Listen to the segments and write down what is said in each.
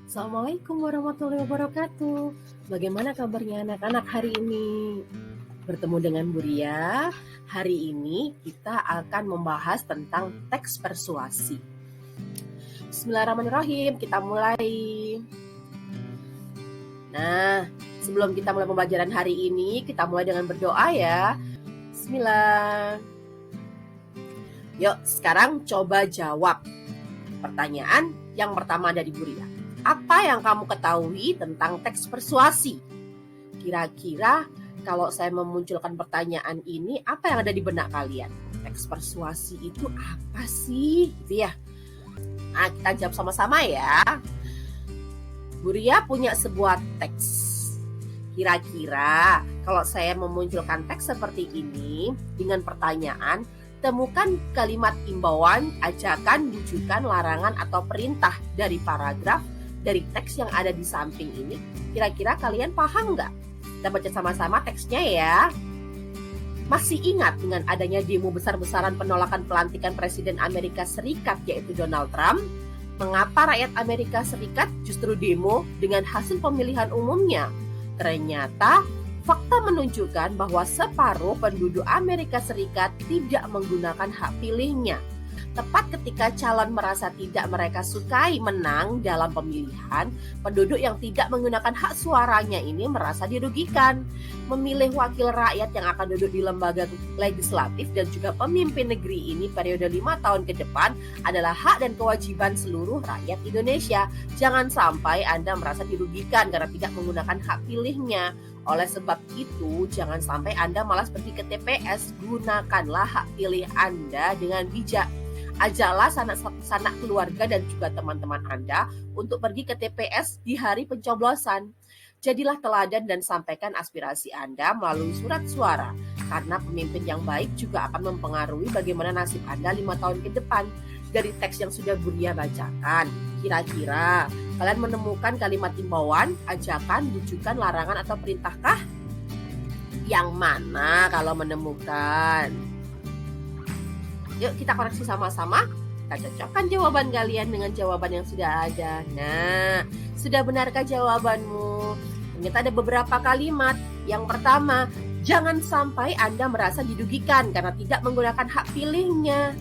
Assalamualaikum warahmatullahi wabarakatuh. Bagaimana kabarnya anak-anak hari ini? Bertemu dengan Bu Ria. Hari ini kita akan membahas tentang teks persuasi. Bismillahirrahmanirrahim, kita mulai. Nah, sebelum kita mulai pembelajaran hari ini, kita mulai dengan berdoa ya. Bismillah. Yuk, sekarang coba jawab pertanyaan yang pertama dari Bu Ria. Apa yang kamu ketahui tentang teks persuasi? Kira-kira kalau saya memunculkan pertanyaan ini, apa yang ada di benak kalian? Teks persuasi itu apa sih? Gitu ya. Nah, kita jawab sama-sama ya. Bu Ria punya sebuah teks. Kira-kira kalau saya memunculkan teks seperti ini dengan pertanyaan, temukan kalimat imbauan, ajakan, bujukan, larangan, atau perintah dari paragraf dari teks yang ada di samping ini. Kira-kira kalian paham nggak? Kita baca sama-sama teksnya ya. Masih ingat dengan adanya demo besar-besaran penolakan pelantikan Presiden Amerika Serikat yaitu Donald Trump? Mengapa rakyat Amerika Serikat justru demo dengan hasil pemilihan umumnya? Ternyata fakta menunjukkan bahwa separuh penduduk Amerika Serikat tidak menggunakan hak pilihnya. Tepat ketika calon merasa tidak mereka sukai menang dalam pemilihan, penduduk yang tidak menggunakan hak suaranya ini merasa dirugikan. Memilih wakil rakyat yang akan duduk di lembaga legislatif dan juga pemimpin negeri ini periode 5 tahun ke depan adalah hak dan kewajiban seluruh rakyat Indonesia. Jangan sampai Anda merasa dirugikan karena tidak menggunakan hak pilihnya. Oleh sebab itu, jangan sampai Anda malas pergi ke TPS. Gunakanlah hak pilih Anda dengan bijak. Ajaklah sanak keluarga dan juga teman-teman Anda untuk pergi ke TPS di hari pencoblosan. Jadilah teladan dan sampaikan aspirasi Anda melalui surat suara. Karena pemimpin yang baik juga akan mempengaruhi bagaimana nasib Anda 5 tahun ke depan. Dari teks yang sudah Bu Ria bacakan, kira-kira kalian menemukan kalimat imbauan, ajakan, bujukan, larangan, atau perintahkah? Yang mana kalau menemukan? Yuk kita koreksi sama-sama. Kita cocokkan jawaban kalian dengan jawaban yang sudah ada. Nah, sudah benarkah jawabanmu? Ternyata ada beberapa kalimat. Yang pertama, jangan sampai Anda merasa dirugikan karena tidak menggunakan hak pilihnya.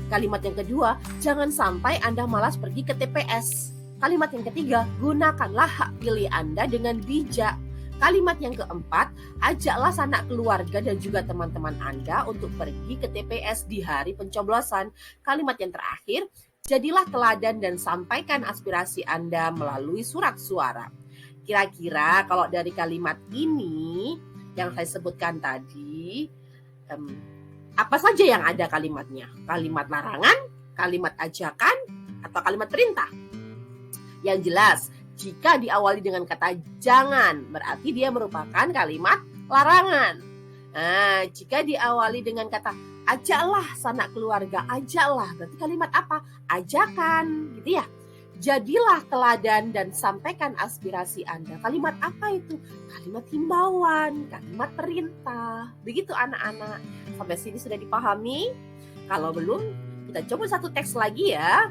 Kalimat yang kedua, jangan sampai Anda malas pergi ke TPS. Kalimat yang ketiga, gunakanlah hak pilih Anda dengan bijak. Kalimat yang keempat, ajaklah sanak keluarga dan juga teman-teman Anda untuk pergi ke TPS di hari pencoblosan. Kalimat yang terakhir, jadilah teladan dan sampaikan aspirasi Anda melalui surat suara. Kira-kira kalau dari kalimat ini yang saya sebutkan tadi, apa saja yang ada kalimatnya? Kalimat larangan, kalimat ajakan, atau kalimat perintah? Yang jelas, jika diawali dengan kata jangan, berarti dia merupakan kalimat larangan. Nah, jika diawali dengan kata ajaklah sanak keluarga, ajaklah, berarti kalimat apa? Ajakan, gitu ya. Jadilah teladan dan sampaikan aspirasi Anda. Kalimat apa itu? Kalimat himbauan, kalimat perintah. Begitu anak-anak. Sampai sini sudah dipahami? Kalau belum, kita coba satu teks lagi ya.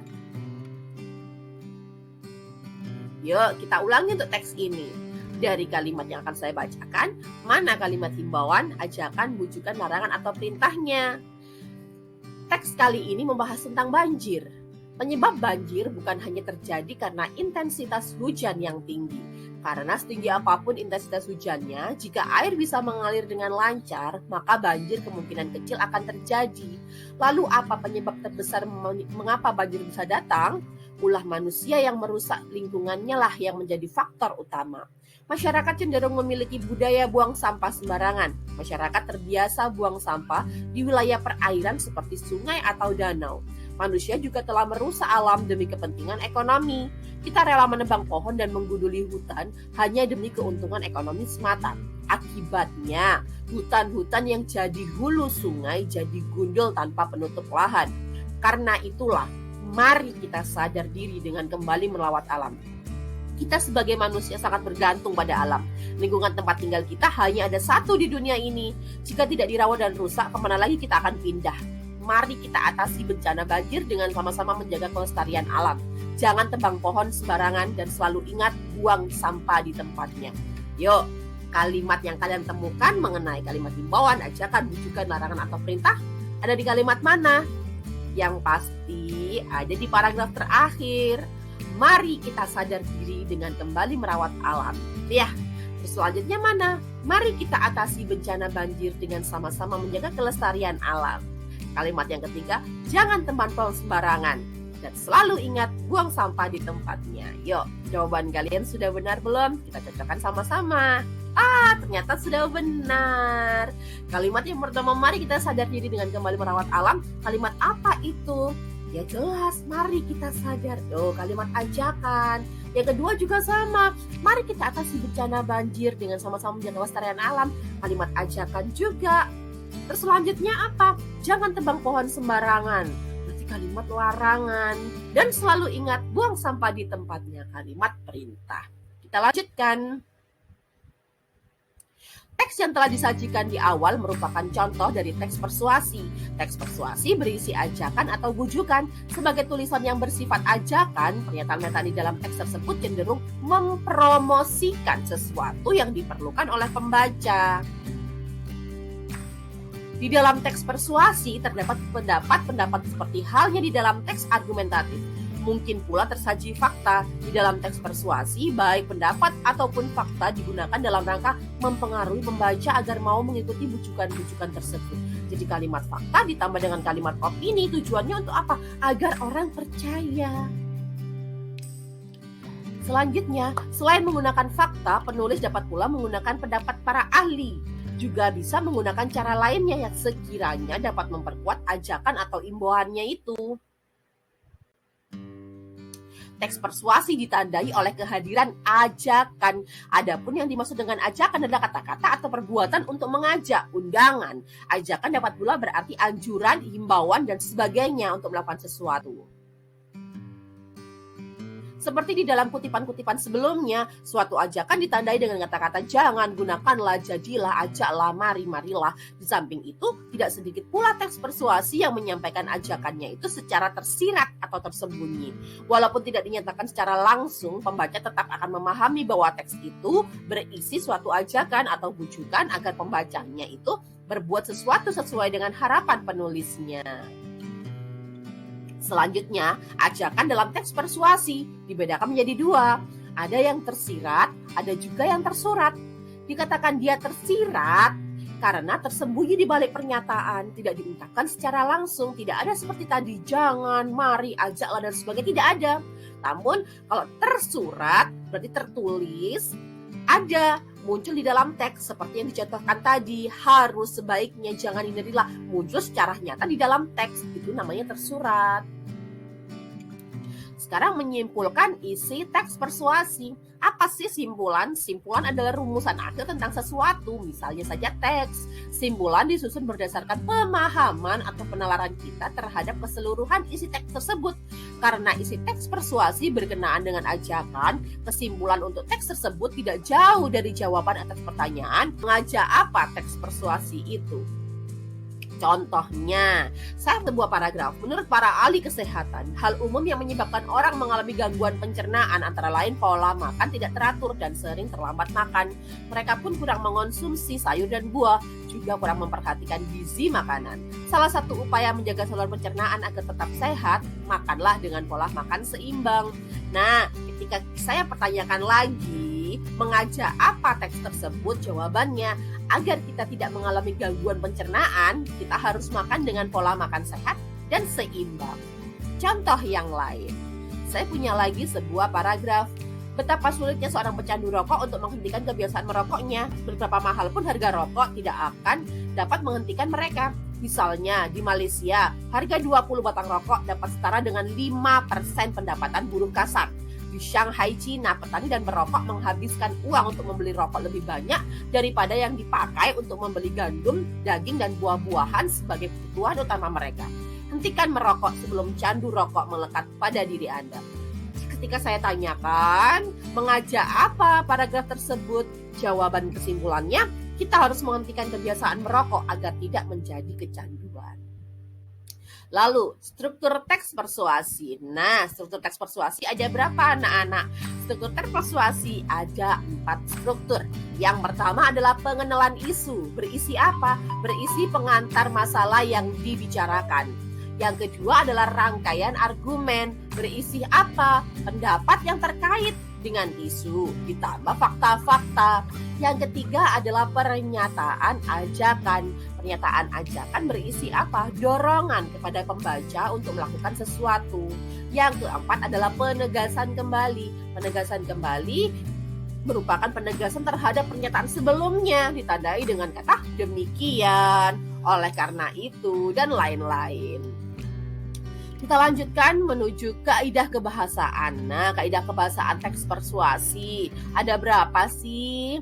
Yuk, kita ulangi untuk teks ini. Dari kalimat yang akan saya bacakan, mana kalimat himbauan, ajakan, bujukan, larangan, atau perintahnya? Teks kali ini membahas tentang banjir. Penyebab banjir bukan hanya terjadi karena intensitas hujan yang tinggi. Karena setinggi apapun intensitas hujannya, jika air bisa mengalir dengan lancar, maka banjir kemungkinan kecil akan terjadi. Lalu apa penyebab terbesar mengapa banjir bisa datang? Ulah manusia yang merusak lingkungannya lah yang menjadi faktor utama. Masyarakat cenderung memiliki budaya buang sampah sembarangan. Masyarakat terbiasa buang sampah di wilayah perairan seperti sungai atau danau. Manusia juga telah merusak alam demi kepentingan ekonomi. Kita rela menebang pohon dan menggunduli hutan hanya demi keuntungan ekonomi semata. Akibatnya, hutan-hutan yang jadi hulu sungai jadi gundul tanpa penutup lahan. Karena itulah, mari kita sadar diri dengan kembali melawat alam. Kita sebagai manusia sangat bergantung pada alam. Lingkungan tempat tinggal kita hanya ada satu di dunia ini. Jika tidak dirawat dan rusak, kemana lagi kita akan pindah? mari kita atasi bencana banjir dengan sama-sama menjaga kelestarian alam. Jangan tebang pohon sembarangan dan selalu ingat buang sampah di tempatnya. Yuk, kalimat yang kalian temukan mengenai kalimat himbauan, ajakan, bujukan, larangan, atau perintah ada di kalimat mana? Yang pasti ada di paragraf terakhir. Mari kita sadar diri dengan kembali merawat alam. Ya, terus selanjutnya mana? Mari kita atasi bencana banjir dengan sama-sama menjaga kelestarian alam. Kalimat yang ketiga, jangan tebang pohon sembarangan. Dan selalu ingat buang sampah di tempatnya. Yuk, jawaban kalian sudah benar belum? Kita cocokkan sama-sama. Ternyata sudah benar. Kalimat yang pertama, mari kita sadar diri dengan kembali merawat alam. Kalimat apa itu? Ya jelas, mari kita sadar. Kalimat ajakan. Yang kedua juga sama, mari kita atasi bencana banjir dengan sama-sama menjaga kelestarian alam. Kalimat ajakan juga. Terus selanjutnya apa? Jangan tebang pohon sembarangan. Berarti kalimat larangan. Dan selalu ingat buang sampah di tempatnya. Kalimat perintah. Kita lanjutkan. Teks yang telah disajikan di awal merupakan contoh dari teks persuasi. Teks persuasi berisi ajakan atau bujukan. Sebagai tulisan yang bersifat ajakan, pernyataan-pernyataan di dalam teks tersebut cenderung mempromosikan sesuatu yang diperlukan oleh pembaca. Di dalam teks persuasi terdapat pendapat-pendapat seperti halnya di dalam teks argumentatif. Mungkin pula tersaji fakta. Di dalam teks persuasi, baik pendapat ataupun fakta digunakan dalam rangka mempengaruhi pembaca agar mau mengikuti bujukan-bujukan tersebut. Jadi kalimat fakta ditambah dengan kalimat opini, tujuannya untuk apa? Agar orang percaya. Selanjutnya, selain menggunakan fakta, penulis dapat pula menggunakan pendapat para ahli. Juga bisa menggunakan cara lainnya yang sekiranya dapat memperkuat ajakan atau imbauannya itu. Teks persuasi ditandai oleh kehadiran ajakan. Adapun yang dimaksud dengan ajakan adalah kata-kata atau perbuatan untuk mengajak, undangan. Ajakan dapat pula berarti anjuran, himbauan, dan sebagainya untuk melakukan sesuatu. Seperti di dalam kutipan-kutipan sebelumnya, suatu ajakan ditandai dengan kata-kata jangan, gunakanlah, jadilah, ajaklah, mari, marilah. Di samping itu, tidak sedikit pula teks persuasi yang menyampaikan ajakannya itu secara tersirat atau tersembunyi. Walaupun tidak dinyatakan secara langsung, pembaca tetap akan memahami bahwa teks itu berisi suatu ajakan atau bujukan agar pembacanya itu berbuat sesuatu sesuai dengan harapan penulisnya. Selanjutnya, ajakan dalam teks persuasi dibedakan menjadi dua. Ada yang tersirat, ada juga yang tersurat. Dikatakan dia tersirat karena tersembunyi di balik pernyataan, tidak diungkapkan secara langsung, tidak ada seperti tadi jangan, mari, ajaklah, dan sebagainya, tidak ada. Namun kalau tersurat berarti tertulis, ada, muncul di dalam teks seperti yang dicontohkan tadi, harus, sebaiknya, jangan, hindarilah, muncul secara nyata di dalam teks, itu namanya tersurat. Sekarang menyimpulkan isi teks persuasi. Apa sih simpulan? Simpulan adalah rumusan akhir tentang sesuatu, misalnya saja teks. Simpulan disusun berdasarkan pemahaman atau penalaran kita terhadap keseluruhan isi teks tersebut. Karena isi teks persuasi berkenaan dengan ajakan, kesimpulan untuk teks tersebut tidak jauh dari jawaban atas pertanyaan, mengajak apa teks persuasi itu. Contohnya, sebuah paragraf. Menurut para ahli kesehatan, hal umum yang menyebabkan orang mengalami gangguan pencernaan antara lain pola makan tidak teratur dan sering terlambat makan. Mereka pun kurang mengonsumsi sayur dan buah, juga kurang memperhatikan gizi makanan. Salah satu upaya menjaga saluran pencernaan agar tetap sehat, makanlah dengan pola makan seimbang. Nah, ketika saya pertanyakan lagi, mengajak apa teks tersebut? Jawabannya, agar kita tidak mengalami gangguan pencernaan, kita harus makan dengan pola makan sehat dan seimbang. Contoh yang lain, saya punya lagi sebuah paragraf. Betapa sulitnya seorang pecandu rokok untuk menghentikan kebiasaan merokoknya. Berapa mahal pun harga rokok tidak akan dapat menghentikan mereka. Misalnya di Malaysia, harga 20 batang rokok dapat setara dengan 5% pendapatan buruh kasar. Di Shanghai, Cina, petani dan perokok menghabiskan uang untuk membeli rokok lebih banyak daripada yang dipakai untuk membeli gandum, daging, dan buah-buahan sebagai kebutuhan utama mereka. Hentikan merokok sebelum candu rokok melekat pada diri Anda. Ketika saya tanyakan, mengajak apa paragraf tersebut? Jawaban kesimpulannya, kita harus menghentikan kebiasaan merokok agar tidak menjadi kecanduan. Lalu, struktur teks persuasi. Nah, struktur teks persuasi ada berapa anak-anak? Struktur teks persuasi ada 4 struktur. Yang pertama adalah pengenalan isu. Berisi apa? Berisi pengantar masalah yang dibicarakan. Yang kedua adalah rangkaian argumen. Berisi apa? Pendapat yang terkait dengan isu, ditambah fakta-fakta. Yang ketiga adalah pernyataan ajakan. Pernyataan ajakan berisi apa? Dorongan kepada pembaca untuk melakukan sesuatu. Yang keempat adalah penegasan kembali. Penegasan kembali merupakan penegasan terhadap pernyataan sebelumnya, ditandai dengan kata demikian, oleh karena itu, dan lain-lain. Kita lanjutkan menuju kaidah kebahasaan. Nah, kaidah kebahasaan teks persuasi. Ada berapa sih?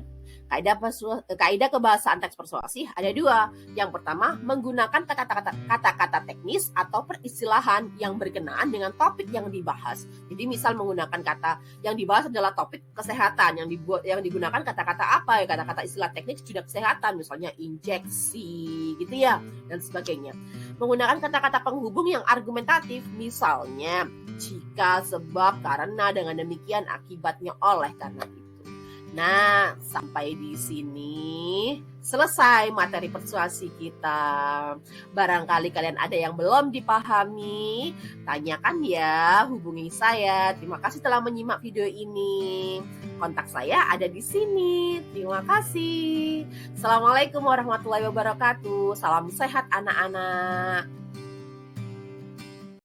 Kaidah kebahasaan teks persuasi ada 2. Yang pertama, menggunakan kata-kata teknis atau peristilahan yang berkenaan dengan topik yang dibahas. Jadi misal menggunakan kata yang dibahas adalah topik kesehatan, yang digunakan kata-kata apa ya? Kata-kata istilah teknis sudah kesehatan, misalnya injeksi gitu ya, dan sebagainya. Menggunakan kata-kata penghubung yang argumentatif, misalnya jika, sebab, karena, dengan demikian, akibatnya, oleh karena itu. Nah, sampai di sini selesai materi persuasi kita. Barangkali kalian ada yang belum dipahami, tanyakan ya, hubungi saya. Terima kasih telah menyimak video ini. Kontak saya ada di sini. Terima kasih. Assalamualaikum warahmatullahi wabarakatuh. Salam sehat anak-anak.